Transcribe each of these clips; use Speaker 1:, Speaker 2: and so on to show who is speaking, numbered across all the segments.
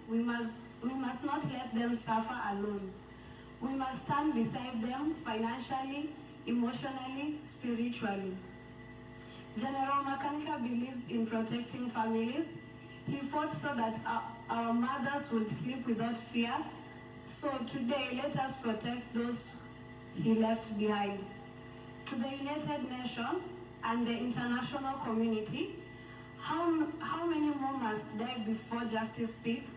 Speaker 1: we must not let them suffer alone. We must stand beside them financially, emotionally, spiritually. General Makanika believes in protecting families. He fought so that our mothers would sleep without fear. So today, let us protect those he left behind. To the United Nations and the international community, how many more must die before justice speaks?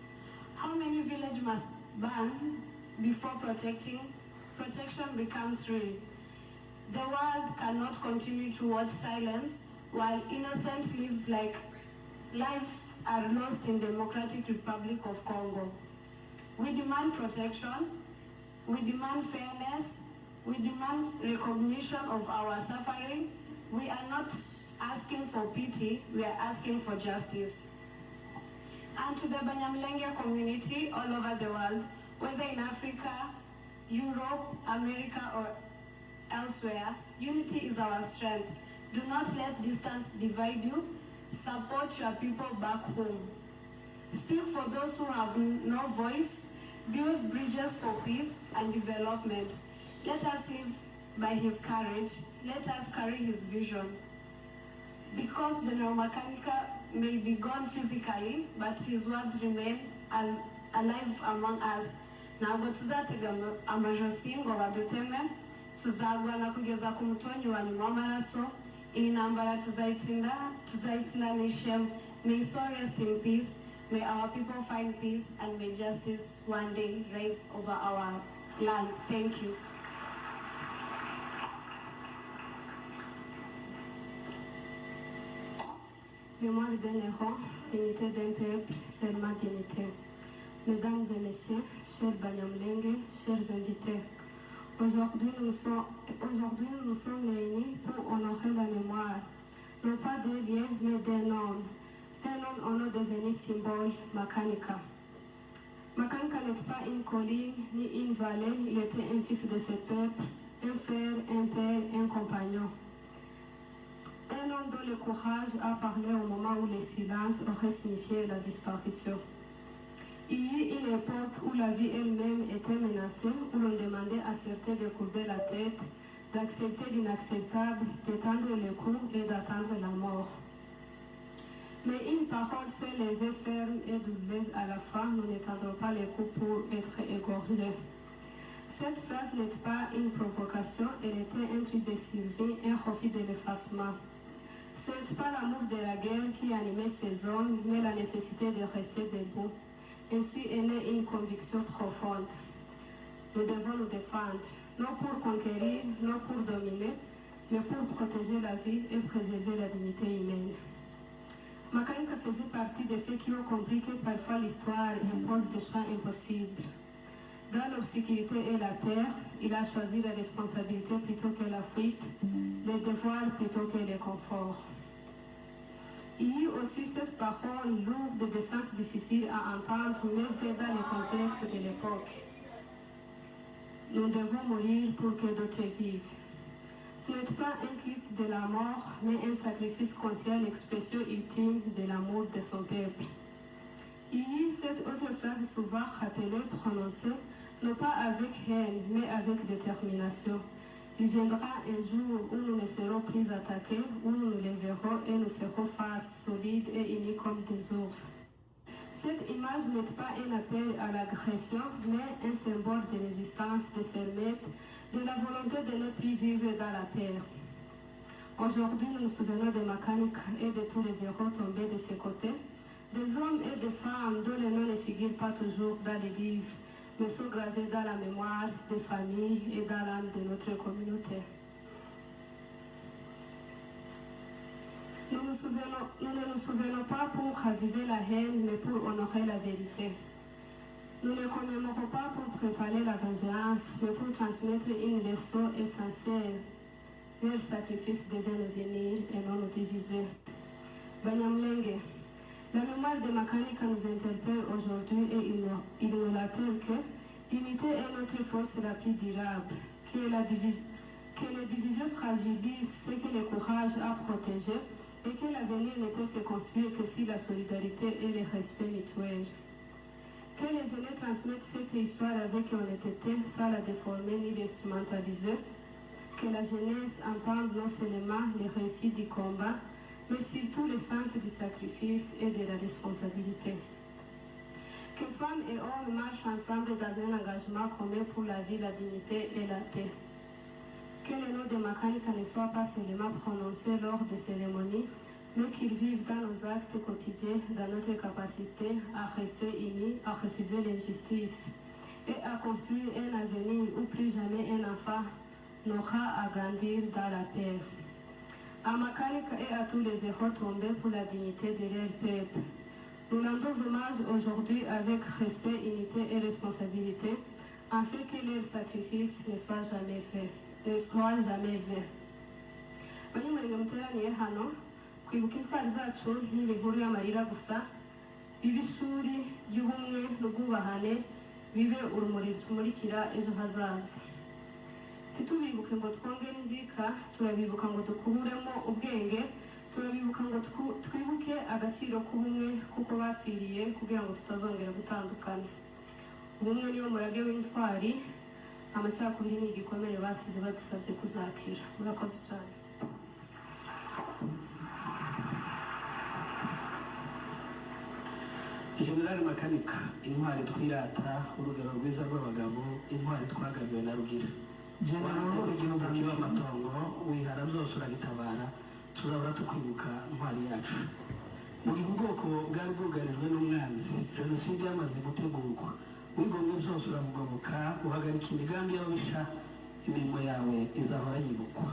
Speaker 1: How many villages must burn before protection becomes real? The world cannot continue to watch silence while innocent lives are lost in the Democratic Republic of Congo. We demand protection, we demand fairness, we demand recognition of our suffering. We are not asking for pity, we are asking for justice. And to the Banyamurenge community all over the world, whether in Africa, Europe, America, or elsewhere, unity is our strength. Do not let distance divide you. Support your people back home. Speak for those who have no voice. Build bridges for peace and development. Let us live by his courage. Let us carry his vision. Because General Makanika may be gone physically, but his words remain alive among us. Ntabwo tuzatega amajosi ngo baduteme, tuzagwana kugeza ku mutonyi wa nyuma w'amaraso. Iyi ntambara tuzayitsinda n'ishema. May soul rest in peace. May our people find peace, and may justice one day rise over our land. Thank you.
Speaker 2: Mémoire d'un héros, dignité d'un peuple, seulement dignité. Mesdames et messieurs, chers Banyamurenge, chers invités, aujourd'hui nous sommes réunis pour honorer la mémoire, non pas des liens, mais d'un homme. Un homme en a devenu symbole, Makanika. Makanika n'est pas une colline ni une vallée, il était un fils de ce peuple, un frère, un père, un compagnon. Un homme dont le courage a parlé au moment où le silence aurait signifié la disparition. Il y eut une époque où la vie elle-même était menacée, où l'on demandait à certains de courber la tête, d'accepter l'inacceptable, d'étendre le cou et d'attendre la mort. Mais une parole s'est levée ferme et douloureuse à la fois, nous n'étendrons pas le cou pour être égorgés. Cette phrase n'est pas une provocation, elle était un cri de survie, un refus de l'effacement. Ce n'est pas l'amour de la guerre qui animait ces hommes, mais la nécessité de rester debout. Ainsi est née une conviction profonde. Nous devons nous défendre, non pour conquérir, non pour dominer, mais pour protéger la vie et préserver la dignité humaine. Makanika faisait partie de ceux qui ont compris que parfois l'histoire impose des choix impossibles. Dans l'obscurité et la peur, il a choisi la responsabilité plutôt que la fuite, le devoir plutôt que le confort. Il y a aussi cette parole lourde de sens difficile à entendre, mais vraie dans le contexte de l'époque. Nous devons mourir pour que d'autres vivent. Ce n'est pas un culte de la mort, mais un sacrifice conscient, l'expression ultime de l'amour de son peuple. Il y a cette autre phrase souvent rappelée, prononcée, non pas avec haine, mais avec détermination. Il viendra un jour où nous ne serons plus attaqués, où nous nous lèverons et nous ferons face solides et unis comme des ours. Cette image n'est pas un appel à l'agression, mais un symbole de résistance, de fermeté, de la volonté de ne plus vivre dans la paix. Aujourd'hui, nous nous souvenons de Makanika et de tous les héros tombés de ses côtés, des hommes et des femmes dont les noms ne figurent pas toujours dans les livres, mais sont gravés dans la mémoire des familles et dans l'âme de notre communauté. Nous ne nous souvenons pas pour raviver la haine, mais pour honorer la vérité. Nous ne commémorons pas pour préparer la vengeance, mais pour transmettre une leçon essentielle. Leur sacrifice devait nous unir et non nous diviser. Banyamurenge, la mémoire de Makanika nous interpelle aujourd'hui et il nous rappelle que l'unité est notre force la plus durable, que les divisions fragilisent ce que le courage a protégé et que l'avenir ne peut se construire que si la solidarité et le respect mutuel. les aînés transmettent cette histoire avec honnêteté, sans la déformer ni l'instrumentaliser. Que la jeunesse entende non seulement les récits du combat, mais surtout le sens du sacrifice et de la responsabilité. Que femmes et hommes marchent ensemble dans un engagement commun pour la vie, la dignité et la paix. Que le nom de Makanika ne soit pas seulement prononcé lors des cérémonies, mais qu'ils vivent dans nos actes quotidiens, dans notre capacité à rester unis, à refuser l'injustice et à construire un avenir où plus jamais un enfant n'aura à grandir dans la paix. À Makanika et à tous les héros tombés pour la dignité de leur peuple. Nous rendons hommage aujourd'hui avec respect, unité et responsabilité, afin que leur sacrifice ne soit jamais fait. Banyamurenge muteraniye hano kwibuka intwari zacu nk'ibinkuru y'amarira gusa, bibe isuri y'ubumwe n'ubwubahane, bibe urumuri rutumurikira ejo hazaza. Titubibuke ngo twongere inzika, turabibuka ngo dukuremo ubwenge, turabibuka ngo twibuke agaciro k'ubumwe kuko bapfiriye kugira ngo tutazongera gutandukana. Ubumwe niyo murage w'intwari, amacakubiri ni igikomere basize badusabye kuzakira. Murakoze cyane.
Speaker 3: General Makanika, intwari twirata, urugero rwiza rw'abagabo, intwari twagabiwe na Rugira. General w'igihugu kiba amatongo, wihara byose uragitabara, tuzahora tukwibuka intwari yacu. Mu gihe ubwoko bwari bwugarijwe n'umwanzi, jenoside yamaze gutegurwa, wigomwe byose uramugoboka, uhagarika imigambi y'ababisha, imirimo yawe izahora yibukwa.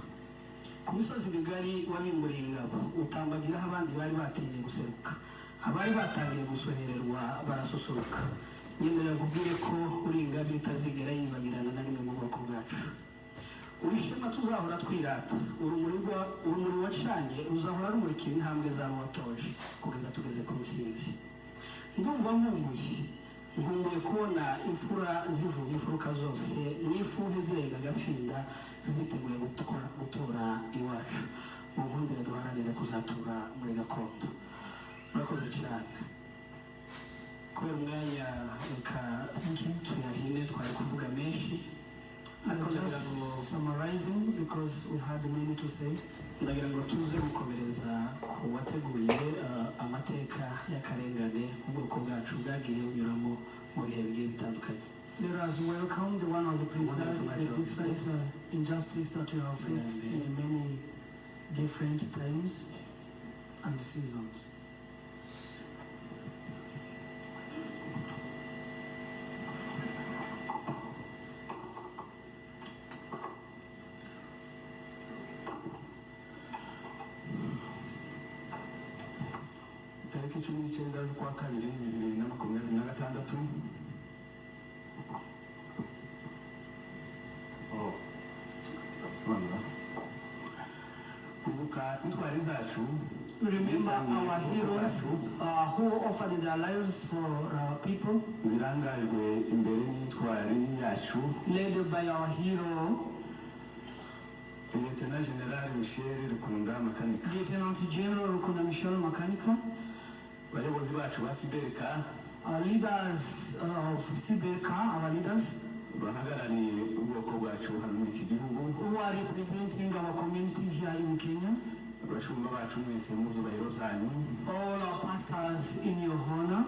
Speaker 3: Ku misozi migari wabimuriye ingabo, utambagiraho abandi bari batinye guseruka. Abari batangiye gusohererwa barasusuruka. Nyemerera nkubwire ko uri ingabe itazigera yibagirana na rimwe mu bwoko bwacu. Uri ishema tuzahora twirata, urumuri wacanye ruzahora rumurikira intambwe zawe watoje kugeza tugeze ku ntsinzi. Ndumva nkumbuye kubona imfura zivuga imfuruka zose n'ifuhe zirenga agafinda ziteguye gutora iwacu. Mu nkundire duharanire kuzatura muri gakondo. Murakoze cyane. Kubera umwanya reka tuyahine, twari kuvuga menshi.
Speaker 4: Just summarizing because we had many to say.
Speaker 3: Ndagira ngo tuze gukomereza ku wateguye amateka y'akarengane ubwoko bwacu bwagiye bunyuramo mu bihe bigiye bitandukanye.
Speaker 4: Let us welcome the one who has prepared the different injustice that we have faced in many different times and seasons.
Speaker 5: Tariki 19 z'ukwa kabiri 2026 kwibuka intwari zacu.
Speaker 4: Remember our heroes who offered their lives for people,
Speaker 5: zirangajwe imbere n'intwari yacu
Speaker 4: led by our hero
Speaker 5: Lieutenant General Michel Rukunda Makanika.
Speaker 4: Lieutenant General Rukunda Michel Makanika.
Speaker 5: Bayobozi bacu ba Sibereka,
Speaker 4: leaders of Sibereka, our leaders
Speaker 5: bahagarariye ubwoko bwacu hano muri iki gihugu,
Speaker 4: who are representing our community here in Kenya,
Speaker 5: abashumba bacu mwese mu byubahiro byanyu,
Speaker 4: all our pastors in your honor,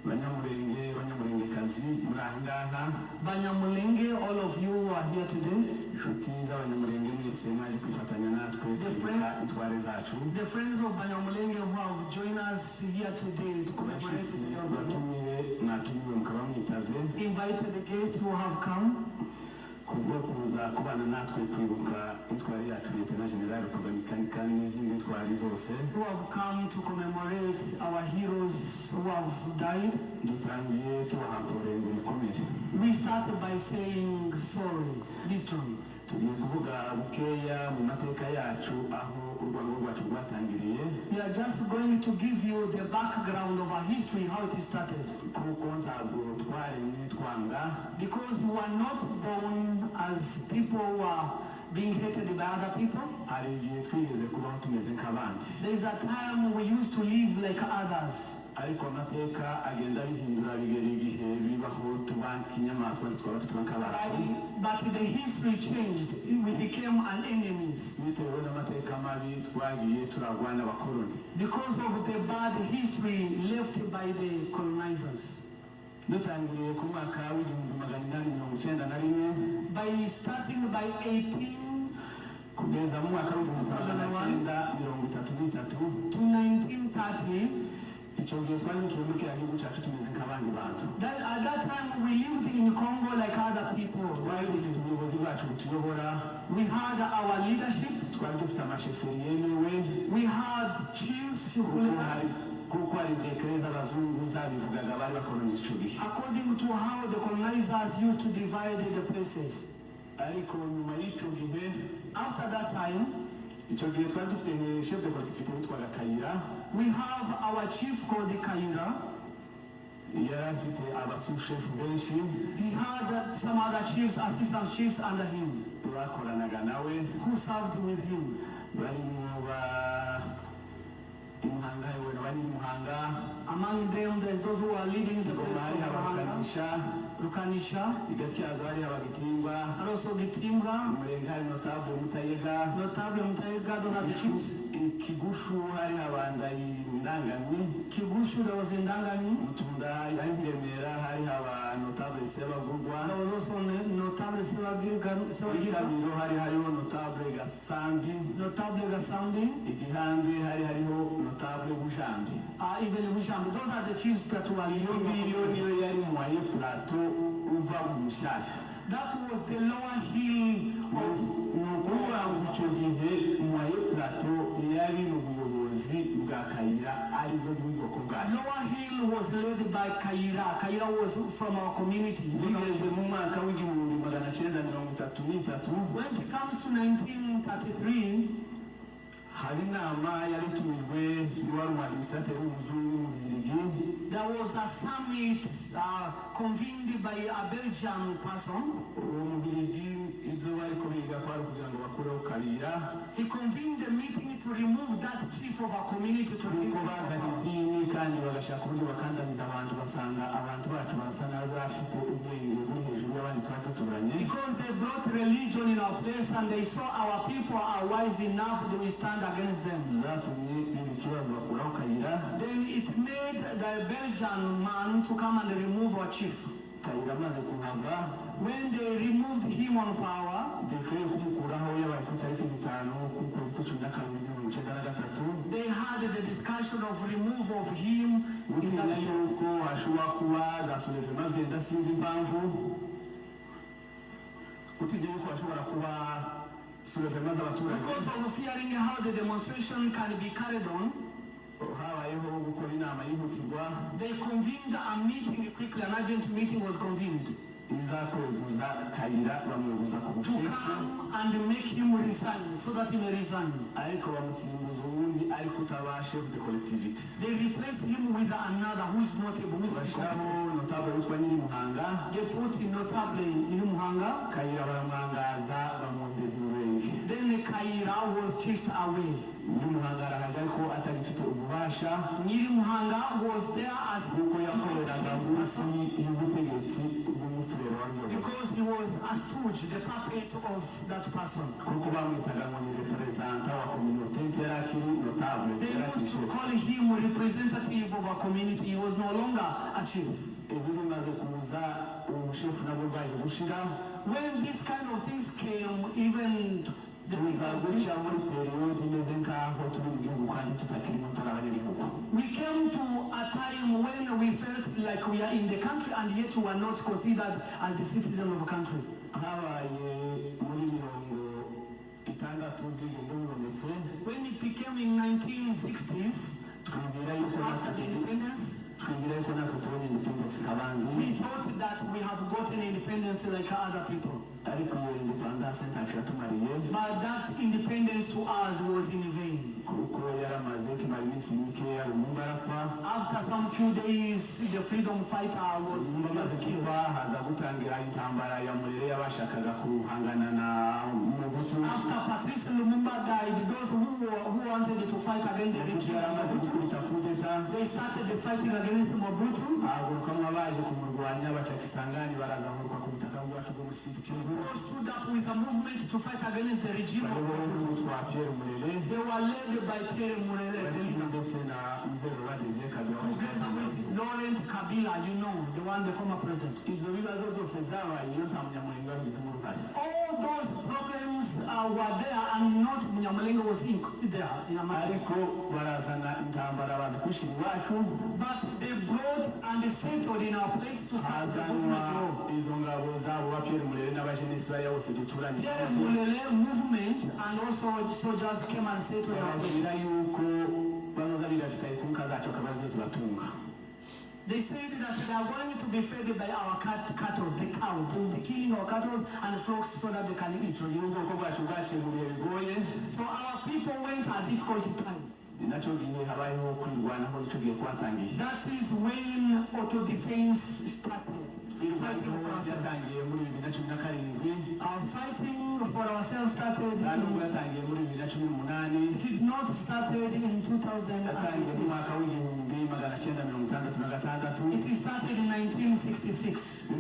Speaker 5: Banyamurenge, Banyamurengekazi muri aha ngaha,
Speaker 4: Banyamurenge, all of you who are here today,
Speaker 5: inshuti z'Abanyamurenge mwese mwaje kwifatanya natwe kwibuka intwari zacu,
Speaker 4: the friends of Banyamurenge who have joined us here today to commemorate the
Speaker 5: mwatumiwe mukaba mwitavye,
Speaker 4: invited guests who have come
Speaker 5: kubwo kuza kubana natwe kwibuka intwari yacu Lieutenant General Rukunda Makanika n'izindi ntwari zose,
Speaker 4: who have come to commemorate our heroes who have died.
Speaker 5: dutangiye tubahampore ngo mukomere.
Speaker 4: We started by saying sorry, be strong.
Speaker 5: Tugiye kuvuga bukeya mu mateka yacu aho urwango rwacu rwatangiriye.
Speaker 4: We are just going to give you the background of our history, how it started.
Speaker 5: Kuko ntabwo twaremwe twanga,
Speaker 4: because we were not born as people who are being hated by other people.
Speaker 5: hari igihe twigeze kubaho tumeze nk'abandi.
Speaker 4: There is a time we used to live like others.
Speaker 5: ariko amateka agenda bihindura bigera igihe bibaho tubanka inyamaswa twaba tubanka abantu.
Speaker 4: But the history changed. We became an enemies.
Speaker 5: Bitewe n'amateka mabi twagiye turagwana abakoloni.
Speaker 4: Because of the bad history left by the colonizers.
Speaker 5: Dutangiriye ku mwaka w'igihumbi magana inani mirongo icyenda na rimwe.
Speaker 4: By starting by 18
Speaker 5: kugeza mu mwaka w'igihumbi magana cyenda mirongo itatu n'itatu
Speaker 4: to 1930.
Speaker 5: icyo gihe twari dutuye muri kiriya gihugu cyacu tumeze nk'abandi bantu.
Speaker 4: At that time we lived in Congo like other people.
Speaker 5: Twari dufite ubuyobozi bwacu butuyobora.
Speaker 4: We had our leadership.
Speaker 5: Twari dufite amasheferi yemewe.
Speaker 4: We had chiefs who
Speaker 5: kuko hari dekere z'abazungu zabivugaga bari bakoloniza icyo gihe.
Speaker 4: According to how the colonizers used to divide the places.
Speaker 5: Ariko nyuma y'icyo gihe,
Speaker 4: after that time,
Speaker 5: icyo gihe twari dufite chef de collectivité witwaga Kera.
Speaker 4: We have our chief called Kera.
Speaker 5: Yari afite abasous-chef benshi.
Speaker 4: He had some other chiefs, assistant chiefs under him.
Speaker 5: Bakoranaga nawe.
Speaker 4: Who served with him.
Speaker 5: Barimo
Speaker 4: among them there's those who are leading the Rukanisha, and also Gitimbwa,
Speaker 5: notable
Speaker 4: Mutayega, those are the chiefs.
Speaker 5: Kigushu
Speaker 4: there was in Dangani.
Speaker 5: Notable Sebagugwa.
Speaker 4: There was also notable Sebagugwa.
Speaker 5: Notable Gasambi.
Speaker 4: Notable Gasambi.
Speaker 5: Notable Bujambi.
Speaker 4: Even Bujambi. Those are the chiefs that were that was the lower hill of Lower hill was led by Kera. Kera was from our community. When it comes to 1933, there was a summit convened by a Belgian person. He convened a meeting to remove that chief of our community to because they brought religion in our place and they saw our people are wise enough that we stand against them. Then it made the Belgian man to come and remove our chief. When they removed him on power, they had the discussion of removal of him. Because of fearing how the demonstration can be carried on, they convened a meeting quickly. An urgent meeting was convened to come and make him resign, so that he may resign. They replaced him with another who is notable, who is incompetent. They put in notable in Muhanga. Then Kera was chased away. Muhanga was there as because he was a stooge, the puppet of that person. They used to call him representative of a community. He was no longer a chief. When these kind of things came, even we came to a time when we felt like we are in the country and yet we are not considered as the citizen of a country. When it became in 1960s, after the independence, we thought that we have gotten independence like other people. But that independence to us was in vain. After some few days, the freedom fighter was killed. After Patrice Lumumba died, those who wanted to fight against the regime, they started the fighting against Mobutu. People stood up with a movement to fight against the regime of Mobutu. They were led by Kera together with Laurent Kabila, you know, the former president. All those problems were there and not Banyamurenge was there in America. But they brought and settled in our place to start the movement. Movement and also soldiers came and settled in our place. They said that they are going to be fed by our cattle, the cows. They will be killing our cattle and flocks so that they can eat. So our people went a difficult time. That is when auto-defense started. Fighting for ourselves. Our fighting for ourselves started. It did not started in 2018. It started in 1966.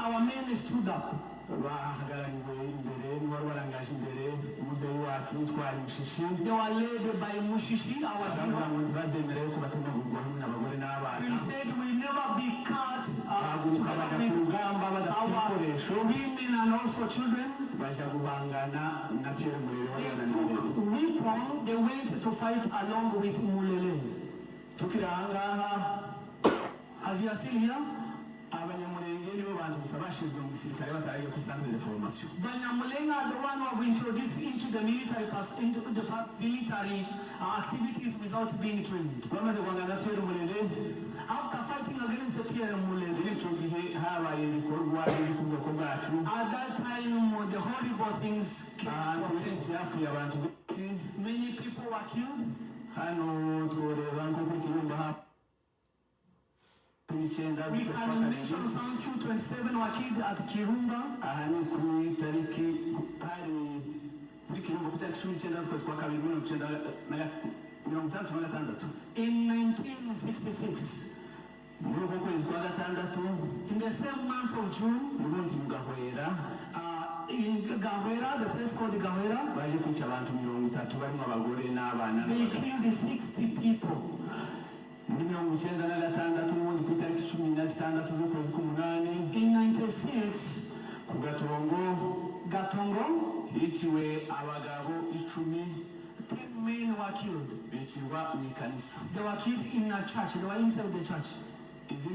Speaker 4: Our men stood up. They were led by Mushishi, our hero. We said we never be cut together with our women and also children. They went to fight along with Mulele. As you are still here, Banyamurenge are the one who have introduced into the military activities without being trained. After fighting against the Pierre Mulele, at that time the horrible things came. Many people were killed. We can mention some few 27 were killed at Kirumba. In 1966. In the same month of June, in Gahwera, the place called Gahwera, they killed 60 people. In 96, Gatongo, 10 men were killed. They were killed in a church. They were inside the church. These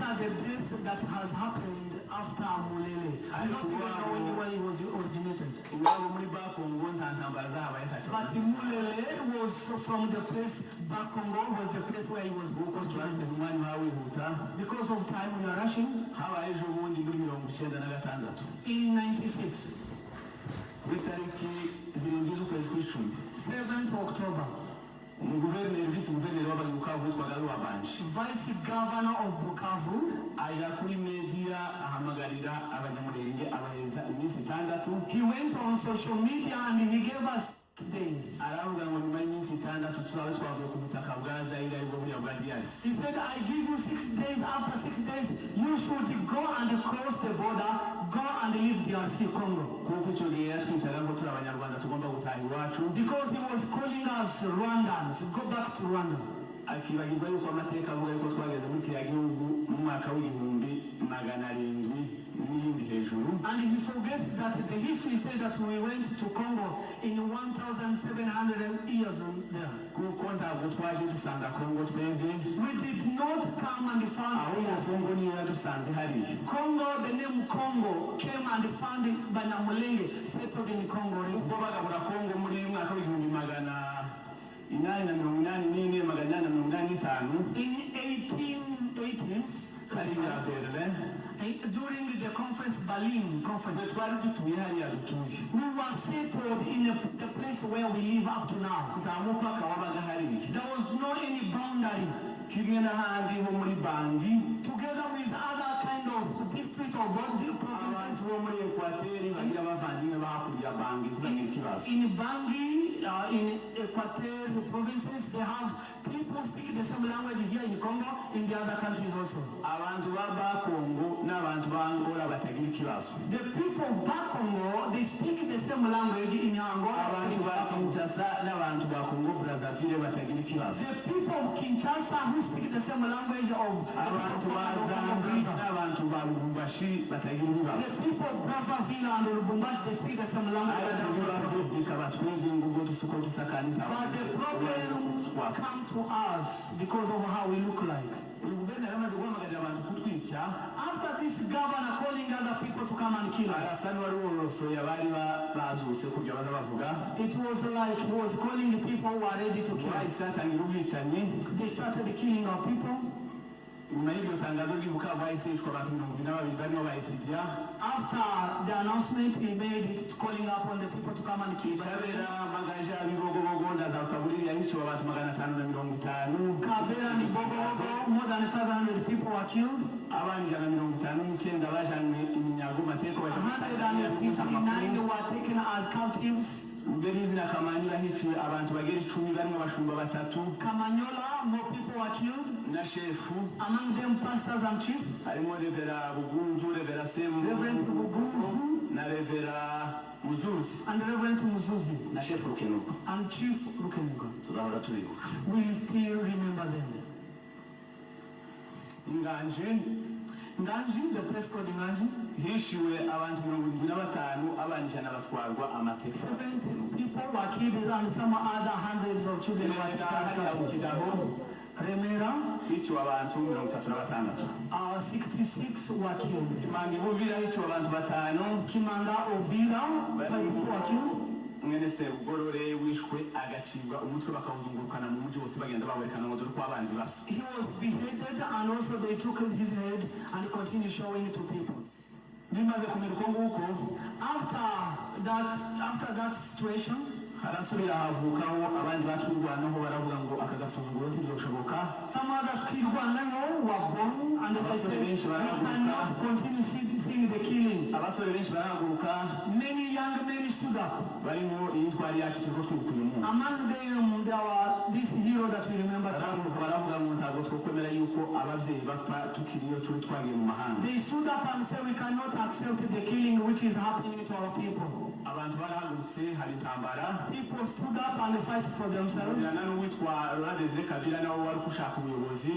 Speaker 4: are the deaths that has happened after Mulele. I don't even know where he was originated. But Mulele was from the place, back Congo was the place where he was originated. Because of time we are rushing. In 96. 7th October. Vice Governor of Bukavu he went on social media and he gave us days. He said, I give you 6 days. After 6 days, you should go and cross the border, go and leave DRC Congo. Because he was calling us Rwandans, go back to Rwanda. And he forgets that the history says that we went to Congo in 1,700 years there. We did not come and found Congo. The name Congo came and found Banyamurenge settled in Congo. In 1880s,
Speaker 5: twari dutuye hariya dutuye
Speaker 4: We were settled in the place where we live up to now.
Speaker 5: nta mupaka wabaga hariya
Speaker 4: There was no any boundary.
Speaker 5: kimwe n'ahandi ho muri bangi
Speaker 4: Together with other kind of district or body provinces.
Speaker 5: abantu bo muri ekwateri bagira abavandimwe bahakurya bangi ntibagire ikibazo
Speaker 4: In Bangi, in Equateur provinces, they have people speak the same language here in Congo, in the other countries also.
Speaker 5: abantu ba Congo n'abantu ba Angola batagira ikibazo
Speaker 4: The people back Congo, they speak the same language in Angola.
Speaker 5: abantu ba Kinshasa n'abantu ba Congo Brazzaville batagira ikibazo
Speaker 4: The people of Kinshasa who speak the same language of
Speaker 5: abantu ba Zambia n'abantu ba Lubumbashi batagira ibibazo
Speaker 4: the people of Brazzaville and Lubumbashi, they speak the same language.
Speaker 5: ariko ibibazo bikaba twebwe ngugo tusuko tusakanika
Speaker 4: But the problems come to us because of how we look like.
Speaker 5: uyu guverineri amaze guhamagarira abantu kutwica
Speaker 4: After this governor calling other people to come and kill us,
Speaker 5: arasa n'uwari worosoye abari bazutse kurya baza bavuga
Speaker 4: it was like he was calling the people who are ready to kill us.
Speaker 5: bahise hatangira ubwicanyi
Speaker 4: They started killing our people.
Speaker 5: nyuma y'iryo tangazo ry'Ibukavu hahise hishwa abantu 22 barimo bayitidia
Speaker 4: After the announcement he made it calling upon the people to come and kill us.
Speaker 5: kabera magaja bibogobogo ndaza utabuliri yahiciwe abantu 550
Speaker 4: Kabera and Bogogo, more than 500 people were killed.
Speaker 5: abandi 159 bajanywe iminyago mateko
Speaker 4: 159 were taken as captives.
Speaker 5: mbere y'izina Kamanyola hiciwe abantu bagera 10 barimo abashumba 3
Speaker 4: Kamanyola, more people were killed.
Speaker 5: na shefu
Speaker 4: Among them pastors and chief,
Speaker 5: harimo Revera Bugunzu, Revera Semu
Speaker 4: Reverend Bugunzu
Speaker 5: na Revera Muzuzi
Speaker 4: and Reverend Muzuzi
Speaker 5: na shefu Rukenuko
Speaker 4: and Chief Rukenuga.
Speaker 5: tuzahora tubibuka
Speaker 4: We still remember them. Nganji, the place called Nganji,
Speaker 5: hishiwe abantu 75 abandi 100 batwarwa Amateka
Speaker 4: 70 people were killed and some other hundreds of children were killed. Remera,
Speaker 5: hiciwe abantu 36
Speaker 4: 66 were killed.
Speaker 5: Imangi Buvira hiciwe abantu 5
Speaker 4: Kimanga, Ovira, 5 people were killed.
Speaker 5: mwene Sebugorore wishwe agacibwa umutwe bakawuzungurukana mu mujyi wose bagenda bawerekana ngo dore ko abanzi basa
Speaker 4: He was beheaded and also they took his head and continued showing it to people.
Speaker 5: bimaze kumera uko nguko
Speaker 4: After that situation,
Speaker 5: harasubira havukaho abandi batwirwanaho baravuga ngo aka gasuzuguro ntibizoshoboka
Speaker 4: some other Kwirwanaho were born and they said we cannot continue seeing the killing.
Speaker 5: abasore benshi barahaguruka
Speaker 4: Many young men stood up.
Speaker 5: barimo iyi ntwari yacu turiko twibuka uyu munsi
Speaker 4: Among them there were this hero that we remember.
Speaker 5: barahaguruka baravuga ngo ntabwo twokwemera yuko ababyeyi bapfa tukiriyo turi twagiye mu mahanga
Speaker 4: They stood up and said we cannot accept the killing which is happening to our people.
Speaker 5: abantu barahagurutse hari intambara
Speaker 4: People stood up and fight for themselves.
Speaker 5: birana n'uwitwa Laurent Désiré Kabila nawe wari gushaka ubuyobozi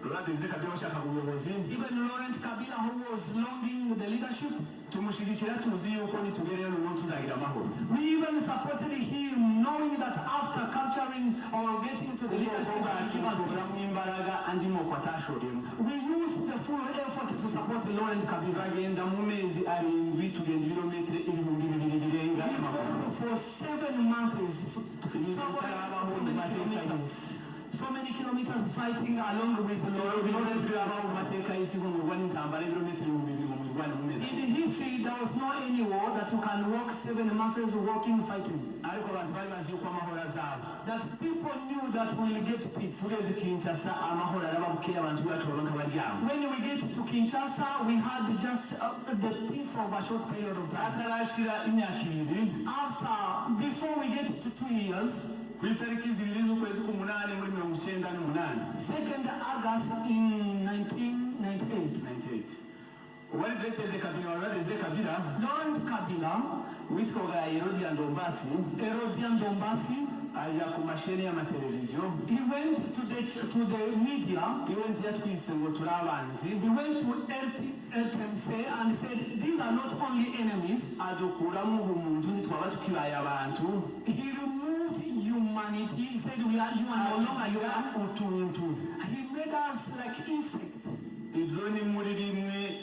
Speaker 5: Laurent Désiré Kabila washaka ubuyobozi
Speaker 4: Even Laurent Kabila, who was longing the leadership,
Speaker 5: tumushyigikira tuzi yuko nitugereyo n'ubu tuzagira amahoro
Speaker 4: we even supported him, knowing that after capturing or getting to the leadership,
Speaker 5: bashoramo imbaraga andi moko atashoremo
Speaker 4: we used the full effort to support Laurent Kabila.
Speaker 5: bagenda mu mezi 7 tugenda ibirometero 2,000 birenga
Speaker 4: We fought for 7 months, so many kilometers fighting along with Laurent. In history, there was no any war that you can walk 7 months walking, fighting. That people knew that we'll get peace. When we get to Kinshasa, we had just the peace of a short period of time. Before we get to 2 years,
Speaker 5: ku itariki 2 z'ukwezi k'umunani muri 1998
Speaker 4: 2nd August in 1998,
Speaker 5: uwari Directeur de Cabinet wa Laurent Désiré Kabila
Speaker 4: Laurent Kabila,
Speaker 5: witwaga Herodian
Speaker 4: Dombasi,
Speaker 5: aja ku masheni y'amateleviziyo
Speaker 4: he went to the media.
Speaker 5: iwe yatwise ngo turi abanzi
Speaker 4: He went to RTNC and said, these are not only enemies.
Speaker 5: adukuramo ubumuntu ntitwaba tukibaye abantu
Speaker 4: He removed humanity. He said, you are no longer human.
Speaker 5: utuntu
Speaker 4: He made us like insects.
Speaker 5: ibyo ni muri bimwe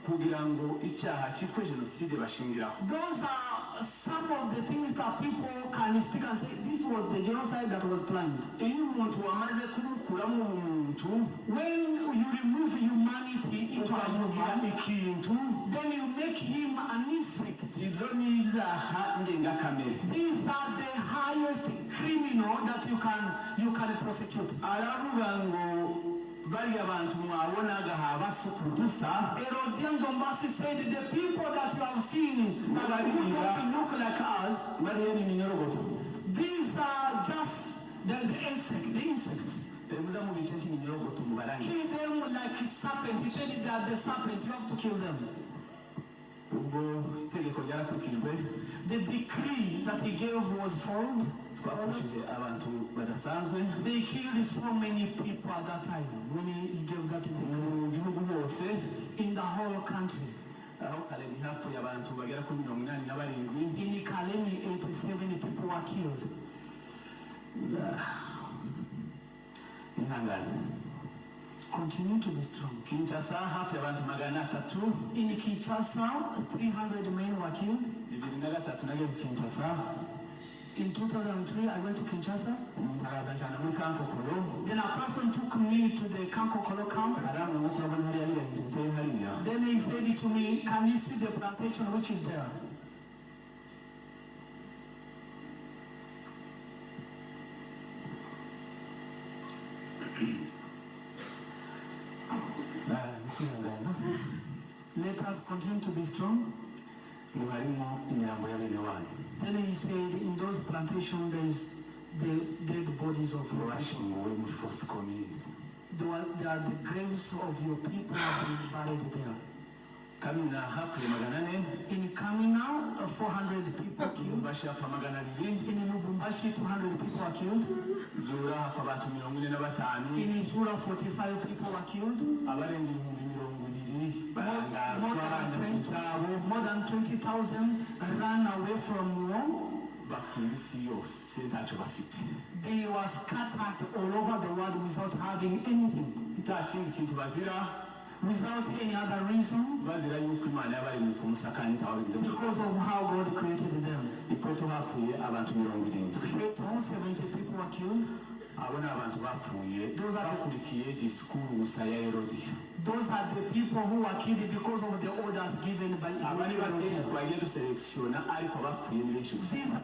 Speaker 5: kugira ngo icyaha cyitwa jenoside bashingiraho
Speaker 4: Those are some of of the things that people can speak and say, this was the genocide that was planned.
Speaker 5: iyo umuntu wamaze kumukuramo umuntu
Speaker 4: When you remove humanity into a
Speaker 5: ukamugira
Speaker 4: human,
Speaker 5: ikintu
Speaker 4: then you make him an insect.
Speaker 5: ibyo ni ibyaha ndengakamere.
Speaker 4: These are the highest criminal that you can prosecute.
Speaker 5: aravuga ngo bariya bantu mwabonaga habasuku dusa
Speaker 4: Herodian Dombasi said the people that you have seen that who don't look like us,
Speaker 5: bariya ni iminyorogoto.
Speaker 4: these are just the insects.
Speaker 5: muza mu bice cy'iminyorogoto mubarangiza.
Speaker 4: Kill them like a serpent. He said that the serpent, you have to kill them.
Speaker 5: ubwo itegeko ryakurikijwe
Speaker 4: The decree that he gave was followed.
Speaker 5: twapfushije abantu badasanzwe
Speaker 4: They killed so many people at that time when he gave that decree.
Speaker 5: mu gihugu hose
Speaker 4: In the whole country.
Speaker 5: aho Kalemi hapfuye abantu bagera kuri 87.
Speaker 4: In Kalemi, 87 people were killed.
Speaker 5: ihangane.
Speaker 4: Continue to be strong.
Speaker 5: Kinshasa hafi abantu 300.
Speaker 4: In Kinshasa, 300 men were killed.
Speaker 5: 2003 nageze Kinshasa.
Speaker 4: In 2003, I went to Kinshasa.
Speaker 5: Arabajana muri Kankokoro.
Speaker 4: Then a person took me to the Kankokolo camp.
Speaker 5: Aramwe ngo kurabona hariya biragiteye hariya.
Speaker 4: Then he said to me, can you see the plantation which is there? Let us continue to be strong.
Speaker 5: Muharimo inyambo ya bene wanyu.
Speaker 4: Then he said, in those plantations there is the dead bodies of your people.
Speaker 5: Bashinguwe muri fosse commune.
Speaker 4: There are the graves of your people have been buried there.
Speaker 5: Kamina hapfuye 400.
Speaker 4: In Kamina, 400 people killed.
Speaker 5: Lubumbashi hapfa 200.
Speaker 4: In Lubumbashi, 200 people are killed.
Speaker 5: Zura hapfa abantu 45.
Speaker 4: In Zura, 45 people were killed.
Speaker 5: Abarenga 20,000 barangazwa
Speaker 4: More than 20,000 ran away from war.
Speaker 5: bakunda isi yose ntacyo bafite.
Speaker 4: They were scattered all over the world without having anything.
Speaker 5: nta kindi kintu bazira
Speaker 4: Without any other reason.
Speaker 5: bazira yuko Imana yabaremye ku musakani ntawabigize
Speaker 4: Because of how God created them.
Speaker 5: ipoto hapfuye abantu 70.
Speaker 4: 70 people were killed.
Speaker 5: abo ni abantu bapfuye bakurikiye disikuru gusa ya Herodiya.
Speaker 4: Those are the people who were killed because of the orders given by
Speaker 5: abari bagiye twagiye duselekisiona ariko bapfuye ni benshi gusa.
Speaker 4: These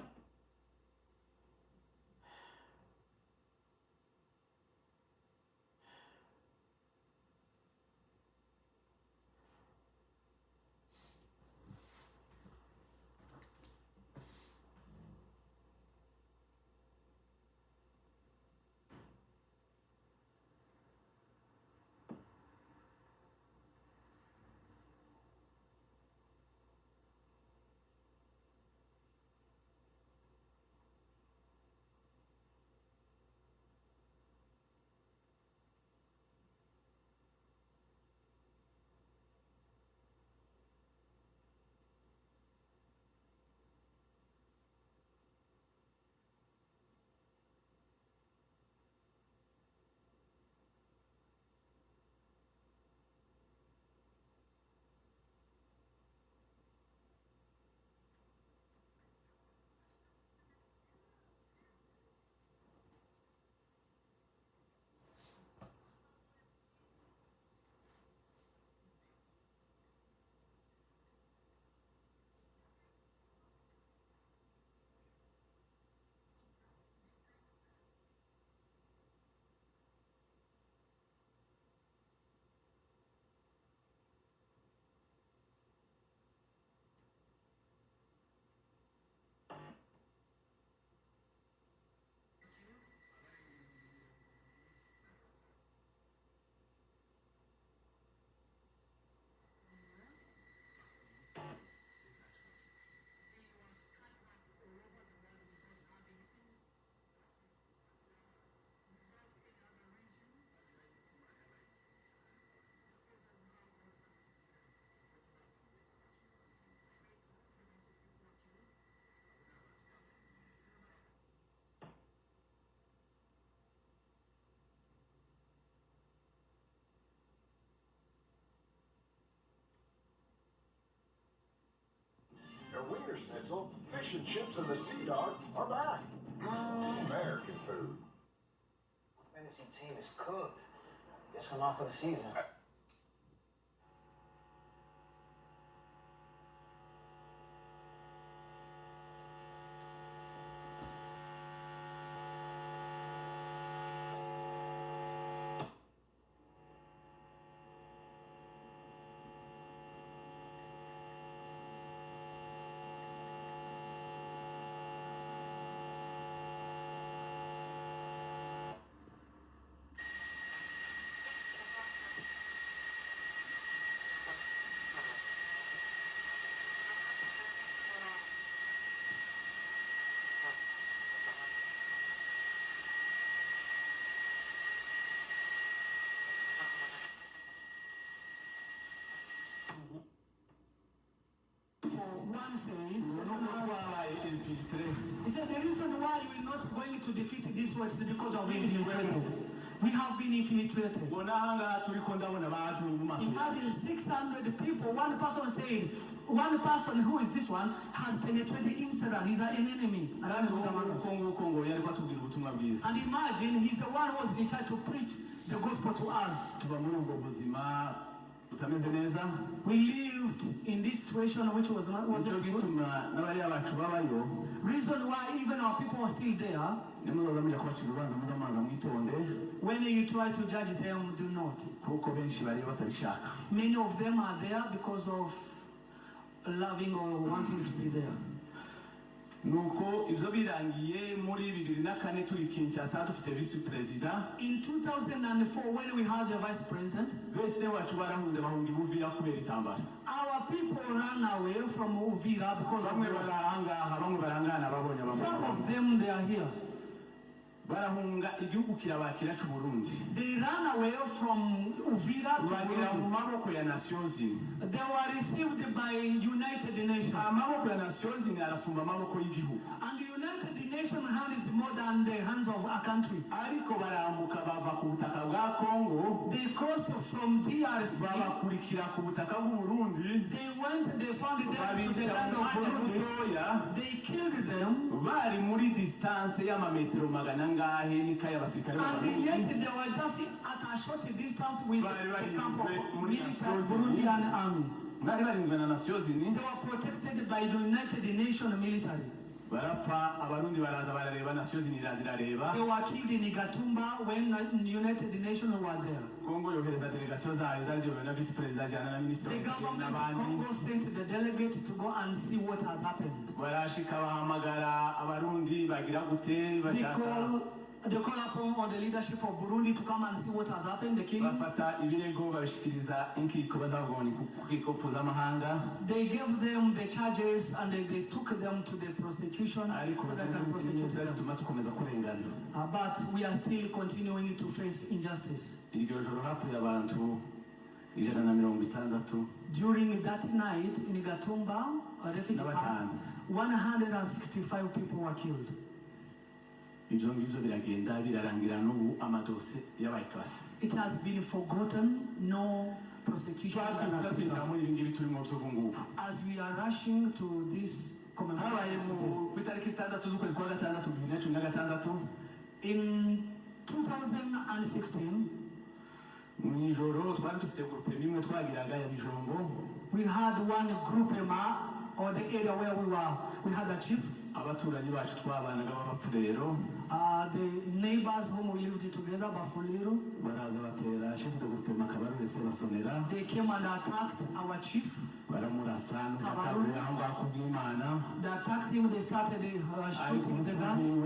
Speaker 6: lobster schnitzel, fish and chips, and the sea dog are back. American food.
Speaker 7: Fantasy team is cooked. Guess I'm out for the season.
Speaker 4: One saying, he said the reason why we're not going to defeat this war is because of infiltrated. We have been infiltrated. Imagine 600 people, one person saying, one person who is this one has penetrated inside us. He's an enemy. And imagine he's the one who was in charge to preach the gospel to us. We lived in this situation which wasn't good. Reason why even our people are still there. When you try to judge them, do not. Many of them are there because of loving or wanting to be there.
Speaker 5: nuko ibyo birangiye muri 2004 turi Kinshasa dufite vice president.
Speaker 4: In 2004 when we had the vice president,
Speaker 5: bese wacu barahunze bahunga Uvira kubera itambara.
Speaker 4: Our people ran away from Uvira because
Speaker 5: bamwe barangana babonye abamwe.
Speaker 4: Some of them they are here.
Speaker 5: barahunga igihugu kirabakira cy'u Burundi.
Speaker 4: They ran away from Uvira to
Speaker 5: bagera mu maboko ya Nations Unies.
Speaker 4: They were received by United Nations.
Speaker 5: Amaboko ya Nations Unies arasumba amaboko y'igihugu.
Speaker 4: And the United Nations hand is more than the hands of a country.
Speaker 5: Ariko barambuka bava ku butaka bwa Congo.
Speaker 4: They crossed from DRC.
Speaker 5: babakurikira ku butaka bw'u Burundi.
Speaker 4: They went, they found them to the land of Burundi. They killed them.
Speaker 5: Bari muri distance y'amametero magana ngahe nikaya abasirikare
Speaker 4: b'Abarundi. And yet they were just at a short distance with the camp of military Burundian army.
Speaker 5: Bari barinzwe na Nations Unies.
Speaker 4: They were protected by the United Nations military.
Speaker 5: barapfa abarundi baraza barareba Nations Unies zirareba.
Speaker 4: They were killed in Gatumba when the United Nations were there.
Speaker 5: Congo yohereza delegation zayo zariyobowe na vice president jana na minister.
Speaker 4: The government of Congo sent the delegate to go and see what has happened.
Speaker 5: barashika bahamagara abarundi bagira gute bashaka.
Speaker 4: They call upon the leadership of Burundi to come and see what has happened. The king.
Speaker 5: bafata ibirego babishikiriza inkiko bazabagoni kuko mpuzamahanga.
Speaker 4: They gave them the charges and they took them to the prosecution. But we are still continuing to face injustice. During that night in Gatumba, a refugee camp, 165 people were killed.
Speaker 5: It
Speaker 4: has been forgotten, no prosecution. As we are rushing to this commemoration in 2016, we had one group or the area where we had a chief. The neighbors whom we lived together, Bafuliro, they came and attacked our chief. They attacked him, they started shooting the gun.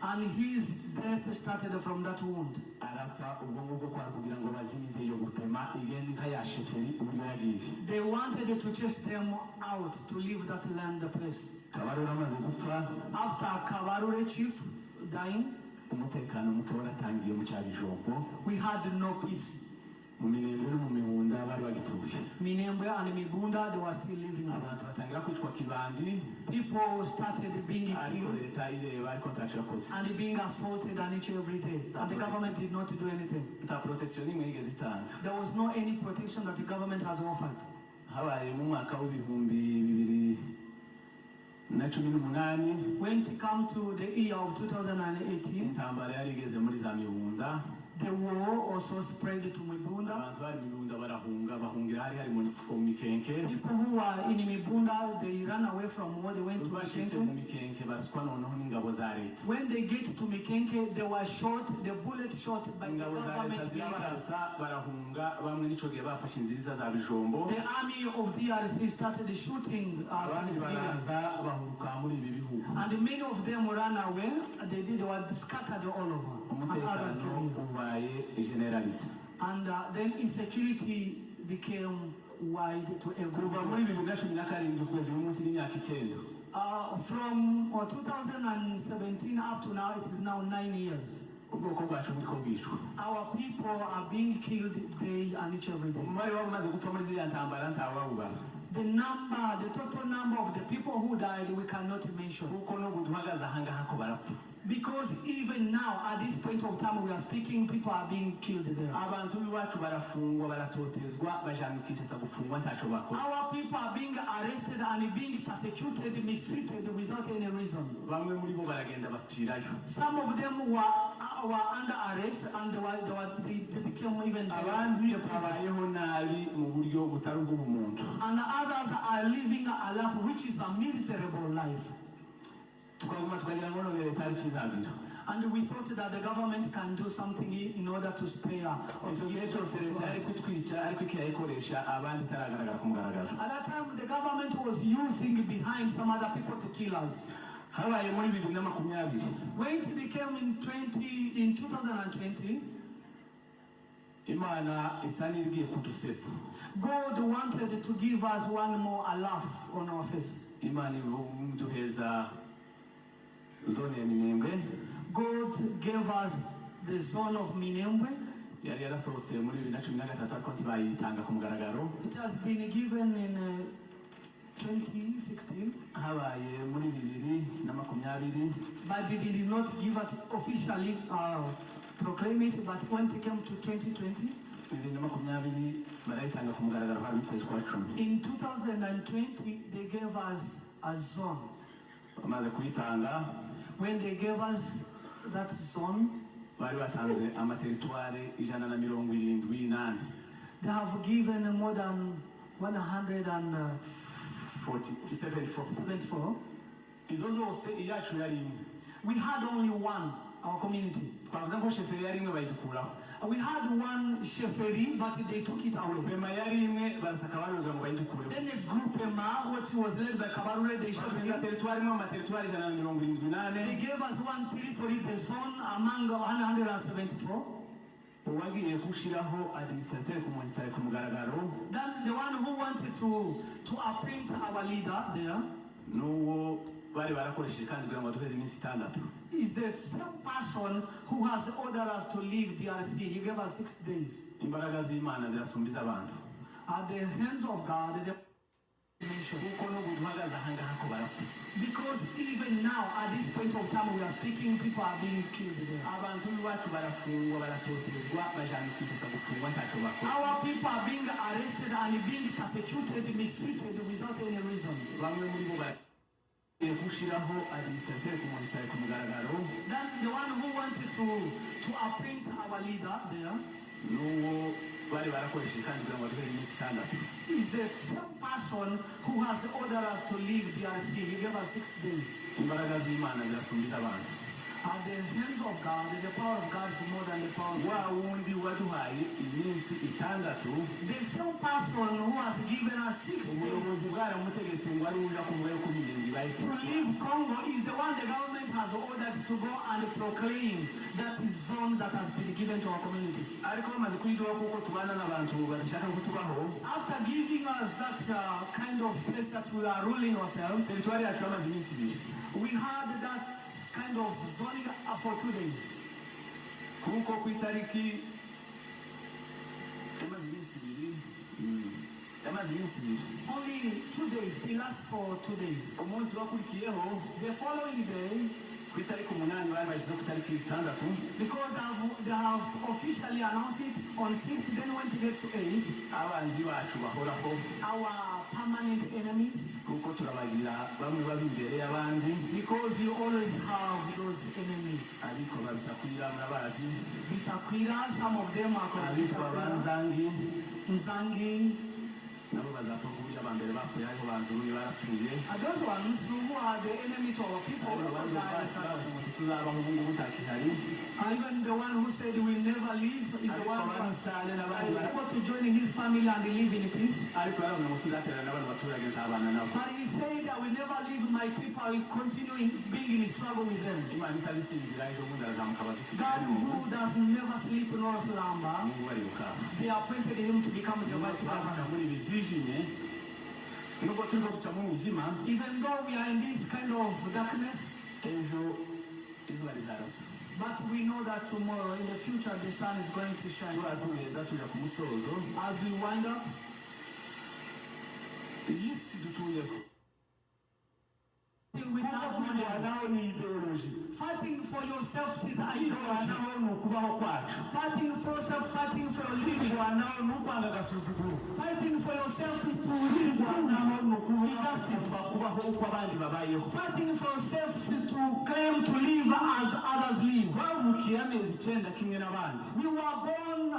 Speaker 4: And his death started from that wound. They wanted to chase them out to leave that land, the place. After Kabarure chief dying, we had no peace. Minembwe and Mibunda, they were still living. People started being killed and being assaulted on each every day. And the government did not do anything. There was no any protection that the government has offered.
Speaker 5: habaye mu mwaka w'ibihumbi 2018
Speaker 4: when it comes to the year of 2018,
Speaker 5: intambara yari igeze muri za Mibunda
Speaker 4: the war also spread to Mibunda.
Speaker 5: abantu bari Mibunda bahungira hari mu Mikenke
Speaker 4: People who are in Mibunda, they ran away from war, they went to
Speaker 5: bashitse mu
Speaker 4: Mikenke.
Speaker 5: Mikenke baraswa noneho n'ingabo za leta
Speaker 4: When they get to Mikenke, they were shot, the bullet shot by the
Speaker 5: ingabo za leta
Speaker 4: government vehicles.
Speaker 5: zirabarasa barahunga bamwe n'ico gihe bafashe inzira za Bijombo
Speaker 4: The army of DRC started shooting
Speaker 5: abandi
Speaker 4: civilians.
Speaker 5: baraza bahuruka muri ibi bihugu
Speaker 4: And many of them ran away. They were scattered all over. And others
Speaker 5: umutekano
Speaker 4: came here.
Speaker 5: ubaye generalise
Speaker 4: And then insecurity became wide to
Speaker 5: kuva muri
Speaker 4: everyone.
Speaker 5: 2017 kugeza uyu munsi n'imyaka 9
Speaker 4: From 2017 up to now, it is now 9 years.
Speaker 5: ubwoko bwacu buriko bwicwa
Speaker 4: Our people are being killed day and each every day.
Speaker 5: umubare w'abamaze gupfa muri ziriya ntambara ntawawubara
Speaker 4: The total number of the people who died, we cannot mention.
Speaker 5: kuko n'ubu duhagaze ahangaha ko barapfa
Speaker 4: Because even now, at this point of time we are speaking, people are being killed there.
Speaker 5: abantu b'iwacu barafungwa baratotezwa bajanukishisa gufungwa ntaco bakora
Speaker 4: Our people are being arrested and being persecuted, mistreated without any reason.
Speaker 5: bamwe muri bo baragenda bapfirayo
Speaker 4: Some of them were under arrest and they became even
Speaker 5: abandi babayeho nabi mu buryo butari ubw'ubumuntu
Speaker 4: and others are living a life which is a miserable life.
Speaker 5: tukaguma tukagira ngo none leta ari kizagira
Speaker 4: And we thought that the government can do something in order to spare or to
Speaker 5: igihe
Speaker 4: give
Speaker 5: cyose
Speaker 4: justice to
Speaker 5: leta yari
Speaker 4: us.
Speaker 5: kutwica ariko ikayikoresha abandi itaragaragara ku mugaragaro
Speaker 4: At that time, the government was using behind some other people to kill us.
Speaker 5: habaye muri 2020
Speaker 4: When it became in 2020,
Speaker 5: imana isa n'irigiye kudusesa
Speaker 4: God wanted to give us one more laugh on our face.
Speaker 5: imana iduheza zone ya Minembwe
Speaker 4: God gave us the zone of Minembwe.
Speaker 5: yari yarasohotse muri 2013 ariko ntibayitanga ku mugaragaro
Speaker 4: It has been given in 2016,
Speaker 5: habaye muri 2020
Speaker 4: but they did not give it officially, proclaim it, but when it came to 2020,
Speaker 5: 2020 barayitanga ku mugaragaro hari mu kwezi kwa 10
Speaker 4: in 2020, they gave us a zone.
Speaker 5: bamaze kuyitanga
Speaker 4: When they gave us that zone,
Speaker 5: bari batanze amateritware 178
Speaker 4: they have given more than 174.
Speaker 5: 74 izo zose iyacu yari imwe
Speaker 4: We had only one, our community.
Speaker 5: twavuze ko sheferi yari imwe bayidukuraho
Speaker 4: We had one sheferi, but they took it away.
Speaker 5: pema yari imwe barasaka baruga ngo bayidukureho
Speaker 4: Then a group Emma, which was led by Kabarure, they shot
Speaker 5: batanze
Speaker 4: him.
Speaker 5: teritware imwe mu materitware 178
Speaker 4: They gave us one territory, the zone among 174.
Speaker 5: uwagiye gushiraho administrateur ku munisitari ku mugaragaro
Speaker 4: Then the one who wanted to appoint our leader there
Speaker 5: n'uwo bari barakoresheje kandi kugira ngo duheze iminsi 6
Speaker 4: is the same person who has ordered us to leave DRC. He gave us 6 days.
Speaker 5: imbaraga z'Imana zirasumbiza abantu
Speaker 4: At the hands of God, the nation.
Speaker 5: kuko n'ubu duhagaze ahangaha ko barapfa
Speaker 4: Because even now, at this point of time we are speaking, people are being killed there.
Speaker 5: abantu b'iwacu barafungwa baratotezwa bajanukishisa gufungwa ntaco bakora
Speaker 4: Our people are being arrested and being persecuted, mistreated without any reason.
Speaker 5: bamwe muri bo bagiye gushiraho administrateur ku munisitari ku mugaragaro
Speaker 4: Then the one who wanted to appoint our leader there
Speaker 5: n'uwo bari barakoresheje kandi kugira ngo duheze iminsi 6
Speaker 4: is the same person who has ordered us to leave DRC. He gave us 6 days.
Speaker 5: imbaraga z'Imana zirasumbiza abantu
Speaker 4: At the hands of God, the power of God is more than the power of
Speaker 5: wa
Speaker 4: God.
Speaker 5: wundi waduhaye iminsi 6
Speaker 4: The same person who has given us 6 days
Speaker 5: ubuyobozi bwaramutegetse ngo ari uja kuvuga yuko Minembwe
Speaker 4: to
Speaker 5: bayitanga
Speaker 4: leave Congo is the one the government has ordered to go and proclaim that zone that has been given to our community.
Speaker 5: ariko bamaze kuyiduha kuko tubana n'abantu badashaka ko tubaho
Speaker 4: After giving us that kind of place that we are ruling ourselves,
Speaker 5: teritwari yacu yamaze iminsi 2
Speaker 4: we had that kind of zoning for 2 days.
Speaker 5: kuko ku itariki yamaze iminsi 2
Speaker 4: Only 2 days, they last for 2 days.
Speaker 5: umunsi wakurikiyeho
Speaker 4: The following day,
Speaker 5: ku itariki 8 bari bashyize ku itariki 6
Speaker 4: because they have officially announced it on 6th. Then when it gets to 8,
Speaker 5: abanzi bacu bahoraho
Speaker 4: our permanent enemies,
Speaker 5: kuko turabagira bamwe babi imbere y'abandi
Speaker 4: because you always have those enemies.
Speaker 5: ariko babitakwira murabazi
Speaker 4: Bitakwira, some of them are called
Speaker 5: abitwa banzangi
Speaker 4: Nzangi.
Speaker 5: nabo bazapfa kuburyo abambere bapfuye ariho bazumye barapfuye
Speaker 4: Are those ones who are the enemy to our people?
Speaker 5: abandi bose bavuze tuzabaho ubu ngubu utakihari
Speaker 4: Even the one who said we never leave is the
Speaker 5: ariko
Speaker 4: one who
Speaker 5: banisane n'abandi
Speaker 4: was able to join his family and live in peace.
Speaker 5: ariko yarabona ngo tuzaterana n'abandi baturage nzabana nabo
Speaker 4: But he said I will never leave my people, I will continue being in struggle with them.
Speaker 5: imana itabisinzira ejo bundi arazamuka
Speaker 4: God
Speaker 5: badusigaye
Speaker 4: who does never sleep nor slumber,
Speaker 5: mungu baribuka
Speaker 4: they appointed him to become the vice
Speaker 5: baduca
Speaker 4: governor.
Speaker 5: muri ibi byijimye nubwo turimo duca mu mwijima
Speaker 4: Even though we are in this kind of darkness,
Speaker 5: ejo izuba rizarasa
Speaker 4: but we know that tomorrow, in the future, the sun is going to shine.
Speaker 5: turatugeza tuja ku musozo
Speaker 4: As we wind up,
Speaker 5: iyi si dutuyeho
Speaker 4: with us,
Speaker 5: kwirwanaho ni ideoloji
Speaker 4: fighting for yourself is ideology.
Speaker 5: kwirwanaho ni ukubaho kwacu
Speaker 4: Fighting for yourself, fighting for your living.
Speaker 5: kwirwanaho ni ukwanga agasuzuguro
Speaker 4: Fighting for yourself is to live.
Speaker 5: kwirwanaho ni ukuvuga kubaho uko abandi babayeho
Speaker 4: Fighting for yourself is to claim to live as others live.
Speaker 5: twavukiye amezi 9 kimwe n'abandi
Speaker 4: We were born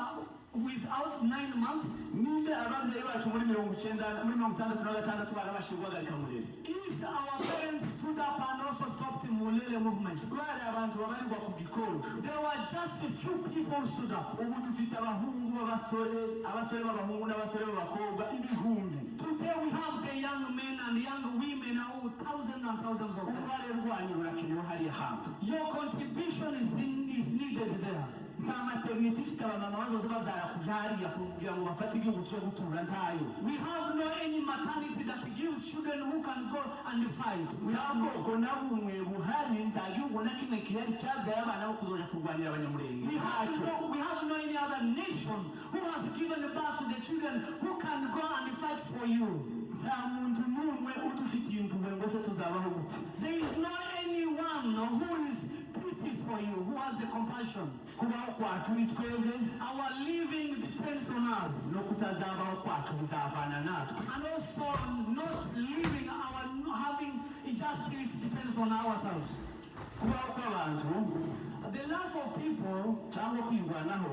Speaker 4: without 9 months.
Speaker 5: ninde ababyeyi bacu muri 1966 barabashije guhagarika murere
Speaker 4: If our parents stood up and also stopped the Mulele movement,
Speaker 5: bari abantu babarirwa ku gikonjo
Speaker 4: there were just a few people stood up.
Speaker 5: ubu dufite abahungu abasore b'abahungu n'abasore b'abakobwa ibihumbi
Speaker 4: Today we have the young men and young women, thousands and thousands of them.
Speaker 5: uruhare rwanyu rurakenewe hariya hantu
Speaker 4: Your contribution is needed there.
Speaker 5: nta maternity ifite abamama bazoze babyara kuja hariya kugira ngo bafate igihugu cyo gutura ntayo
Speaker 4: We have no any maternity that gives children who can go and fight. We
Speaker 5: nta
Speaker 4: have no.
Speaker 5: bwoko na bumwe buhari nta gihugu na kimwe gihari cyabyaye abana bo kuzoja kurwanira abanyamurenge
Speaker 4: We have no any other nation who has given birth to the children who can go and fight for you.
Speaker 5: nta muntu n'umwe udufitiye impuhwe ngo se tuzabaho gute
Speaker 4: There is no anyone who is pity for you, who has the compassion.
Speaker 5: kubaho kwacu ni twebwe
Speaker 4: Our living depends on us.
Speaker 5: no kutazabaho kwacu bizavana natwe
Speaker 4: And also not living, our having injustice depends on ourselves.
Speaker 5: kubaho kw'abantu
Speaker 4: The life of people
Speaker 5: cyangwa kwirwanaho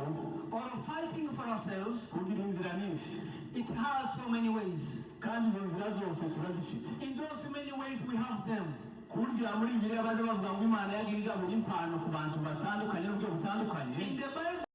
Speaker 4: or fighting for ourselves,
Speaker 5: kugira inzira nyinshi
Speaker 4: it has so many ways.
Speaker 5: kandi izo nzira zose turazifite
Speaker 4: In those many ways we have them.
Speaker 5: kurya muri bibiliya baza bavuga ngo imana yagiye igabura impano ku bantu batandukanye n'uburyo butandukanye
Speaker 4: In the Bible,